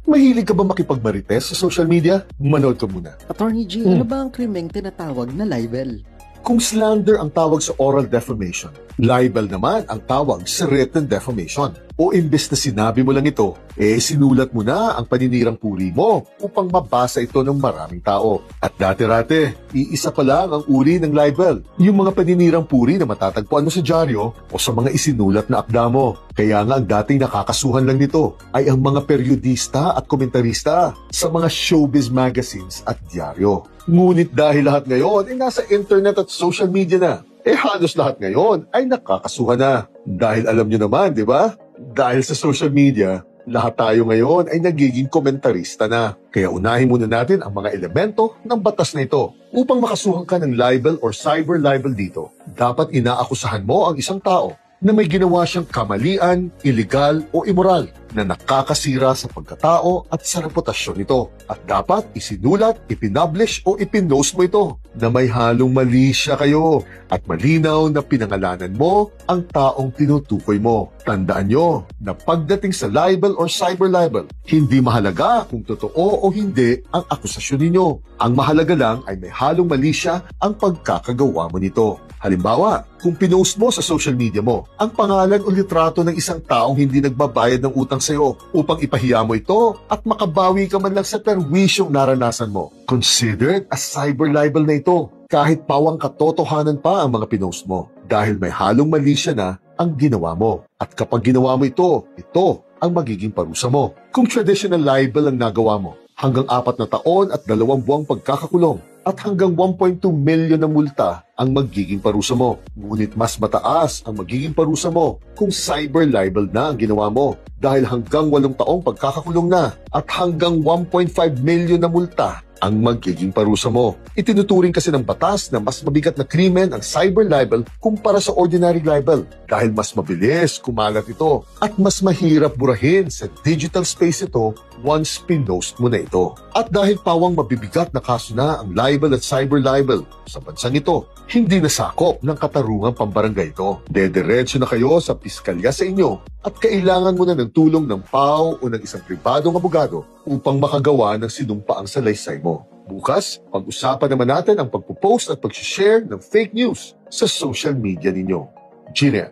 Mahilig ka ba makipagmarites sa social media? Manood ka muna. Attorney G, ano ba ang krimeng tinatawag na libel? Kung slander ang tawag sa oral defamation, libel naman ang tawag sa written defamation. O imbes na sinabi mo lang ito, sinulat mo na ang paninirang puri mo upang mabasa ito ng maraming tao. At dati-rate, iisa pa lang ang uri ng libel, yung mga paninirang puri na matatagpuan mo sa dyaryo o sa mga isinulat na akda mo. Kaya nga ang dating nakakasuhan lang nito ay ang mga periodista at komentarista sa mga showbiz magazines at dyaryo. Ngunit dahil lahat ngayon ay nasa internet at social media na, halos lahat ngayon ay nakakasuhan na. Dahil alam nyo naman, di ba? Dahil sa social media, lahat tayo ngayon ay nagiging komentarista na. Kaya unahin muna natin ang mga elemento ng batas na ito. Upang makasuhan ka ng libel or cyber libel dito, dapat inaakusahan mo ang isang tao na may ginawa siyang kamalian, iligal o immoral na nakakasira sa pagkatao at sa reputasyon nito. At dapat isinulat, ipinublish o ipinost mo ito na may halong mali siya kayo at malinaw na pinangalanan mo ang taong tinutukoy mo. Tandaan nyo na pagdating sa libel or cyber libel, hindi mahalaga kung totoo o hindi ang akusasyon ninyo. Ang mahalaga lang ay may halong mali siya ang pagkakagawa mo nito. Halimbawa, kung pinost mo sa social media mo ang pangalan o litrato ng isang taong hindi nagbabayad ng utang sa'yo upang ipahiya mo ito at makabawi ka man lang sa perwisyong naranasan mo, considered as cyber libel na ito kahit pawang katotohanan pa ang mga pinost mo dahil may halong mali siya na ang ginawa mo. At kapag ginawa mo ito ang magiging parusa mo. Kung traditional libel ang nagawa mo, hanggang 4 na taon at 2 buwang pagkakakulong at hanggang 1.2 milyon na multa ang magiging parusa mo. Ngunit mas mataas ang magiging parusa mo kung cyber libel na ang ginawa mo dahil hanggang 8 taong pagkakakulong na at hanggang 1.5 milyon na multa ang magiging parusa mo. Itinuturing kasi ng batas na mas mabigat na krimen ang cyber libel kumpara sa ordinary libel dahil mas mabilis kumalat ito at mas mahirap burahin sa digital space ito once pinost mo na ito. At dahil pawang mabibigat na kaso na ang libel at cyber libel sa bansang ito, hindi nasakop ng katarungang pambarangay ito. Dederecho na kayo sa piskalya sa inyo at kailangan mo na ng tulong ng PAO o ng isang pribadong abogado upang makagawa ng sinumpaang salaysay mo. Bukas, pag-usapan naman natin ang pagpo-post at pag-share ng fake news sa social media ninyo. Gina.